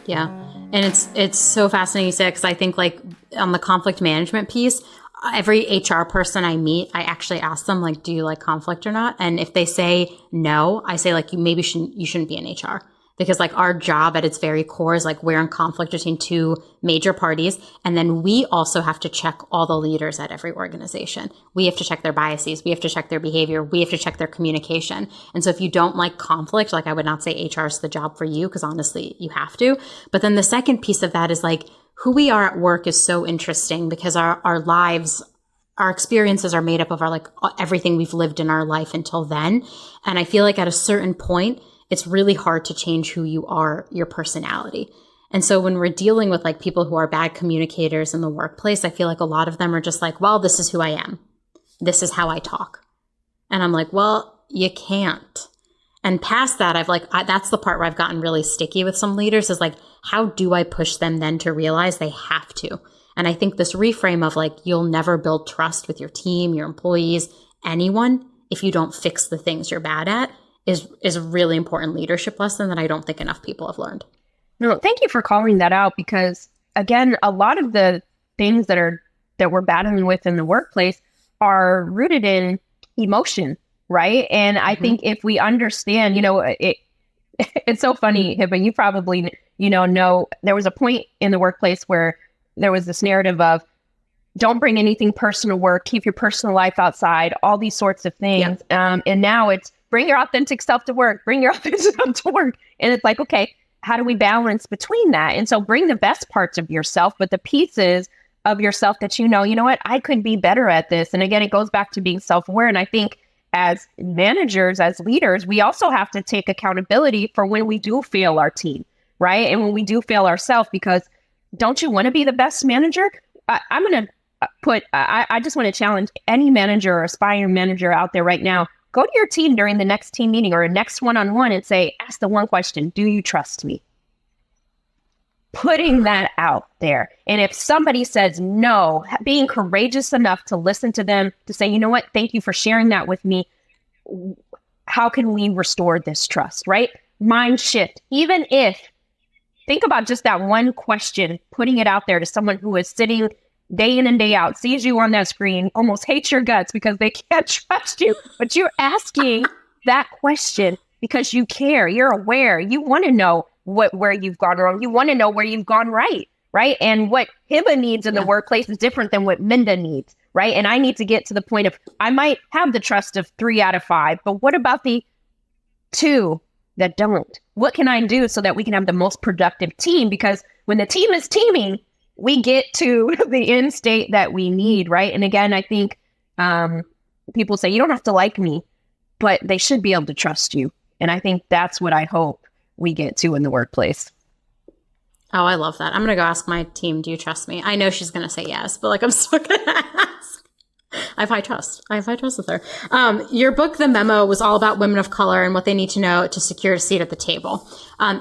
Yeah. And it's so fascinating you say, because I think like on the conflict management piece, every HR person I meet, I actually ask them like, do you like conflict or not? And if they say no, I say like, you shouldn't be in HR, because like our job at its very core is like we're in conflict between two major parties. And then we also have to check all the leaders at every organization. We have to check their biases. We have to check their behavior. We have to check their communication. And so if you don't like conflict, like I would not say HR is the job for you, because honestly, you have to. But then the second piece of that is like, who we are at work is so interesting, because our lives, our experiences are made up of our like everything we've lived in our life until then. And I feel like at a certain point, it's really hard to change who you are, your personality. And so when we're dealing with like people who are bad communicators in the workplace, I feel like a lot of them are just like, well, this is who I am. This is how I talk. And I'm like, well, you can't. And past that, that's the part where I've gotten really sticky with some leaders, is like, how do I push them then to realize they have to? And I think this reframe of like, you'll never build trust with your team, your employees, anyone, if you don't fix the things you're bad at, is a really important leadership lesson that I don't think enough people have learned. No, thank you for calling that out, because again, a lot of the things that we're battling with in the workplace are rooted in emotion, right? And I think if we understand, it's so funny, Hebba, you probably know there was a point in the workplace where there was this narrative of don't bring anything personal work, keep your personal life outside, all these sorts of things. Yep. And now it's bring your authentic self to work, bring your authentic self to work. And it's like, okay, how do we balance between that? And so bring the best parts of yourself, but the pieces of yourself that you know what, I could be better at this. And again, it goes back to being self-aware. And I think as managers, as leaders, we also have to take accountability for when we do fail our team, right? And when we do fail ourselves, because don't you want to be the best manager? I just want to challenge any manager or aspiring manager out there right now. Go to your team during the next team meeting or a next one-on-one and say, ask the one question, do you trust me? Putting that out there. And if somebody says no, being courageous enough to listen to them, to say, you know what, thank you for sharing that with me. How can we restore this trust, right? Mind shift. Even if, think about just that one question, putting it out there to someone who is sitting day in and day out, sees you on that screen, almost hates your guts because they can't trust you. But you're asking that question because you care, you're aware, you want to know where you've gone wrong, you want to know where you've gone right? And what Hebba needs in the workplace is different than what Minda needs, right? And I need to get to the point of, I might have the trust of 3 out of 5, but what about the 2 that don't? What can I do so that we can have the most productive team? Because when the team is teaming, we get to the end state that we need, right? And again, I think people say, you don't have to like me, but they should be able to trust you. And I think that's what I hope we get to in the workplace. Oh, I love that. I'm going to go ask my team, do you trust me? I know she's going to say yes, but like, I'm still going to ask. I have high trust with her. Your book, The Memo, was all about women of color and what they need to know to secure a seat at the table.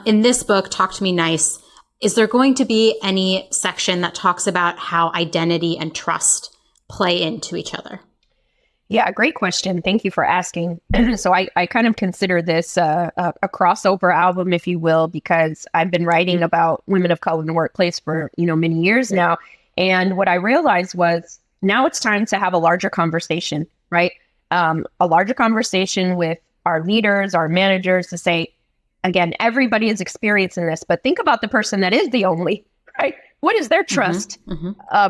In this book, Talk to Me Nice, is there going to be any section that talks about how identity and trust play into each other? Yeah, great question. Thank you for asking. So I kind of consider this a crossover album, if you will, because I've been writing about women of color in the workplace for, many years now. And what I realized was now it's time to have a larger conversation, right? A larger conversation with our leaders, our managers, to say, again, everybody is experiencing this, but think about the person that is the only, right? What is their trust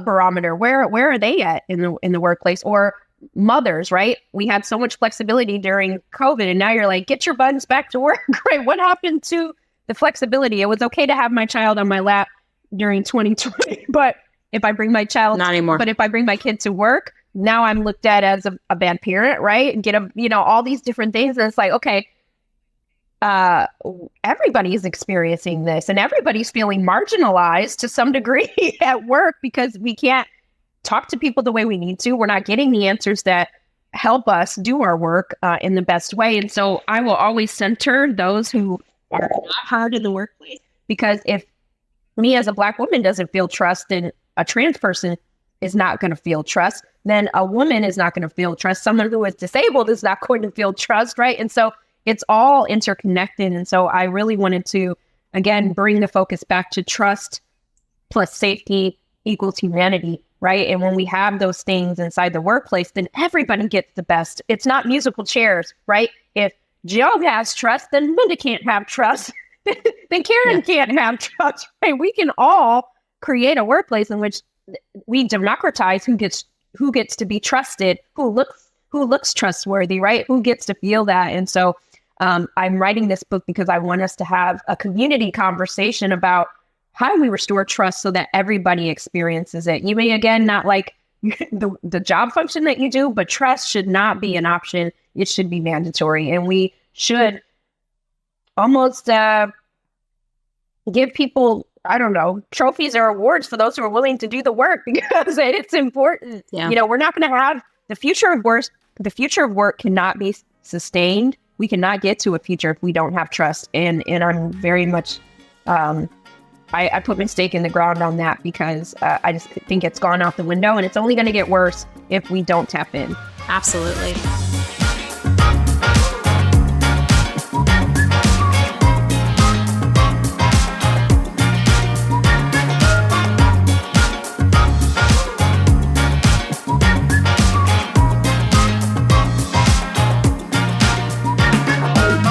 barometer? Where are they at in the workplace? Or mothers, right? We had so much flexibility during COVID, and now you're like, get your buttons back to work, right? What happened to the flexibility? It was okay to have my child on my lap during 2020, but if I bring my child, not anymore. But if I bring my kid to work, now I'm looked at as a bad parent, right? And get all these different things, and it's like, okay. Everybody is experiencing this, and everybody's feeling marginalized to some degree at work because we can't talk to people the way we need to. We're not getting the answers that help us do our work in the best way. And so I will always center those who are not hard in the workplace, because if me as a Black woman doesn't feel trust, then a trans person is not going to feel trust. Then a woman is not going to feel trust. Someone who is disabled is not going to feel trust, right? And so it's all interconnected. And so I really wanted to, again, bring the focus back to trust plus safety equals humanity, right? And when we have those things inside the workplace, then everybody gets the best. It's not musical chairs, right? If Joe has trust, then Minda can't have trust. Then Karen can't have trust, right? We can all create a workplace in which we democratize who gets to be trusted, who looks trustworthy, right? Who gets to feel that. And so I'm writing this book because I want us to have a community conversation about how we restore trust so that everybody experiences it. You may, again, not like the job function that you do, but trust should not be an option. It should be mandatory. And we should almost give people, I don't know, trophies or awards for those who are willing to do the work, because it's important. Yeah. We're not going to have the future of work. The future of work cannot be sustained. We cannot get to a future if we don't have trust. And I'm very much, I put my stake in the ground on that, because I just think it's gone out the window, and it's only going to get worse if we don't tap in. Absolutely.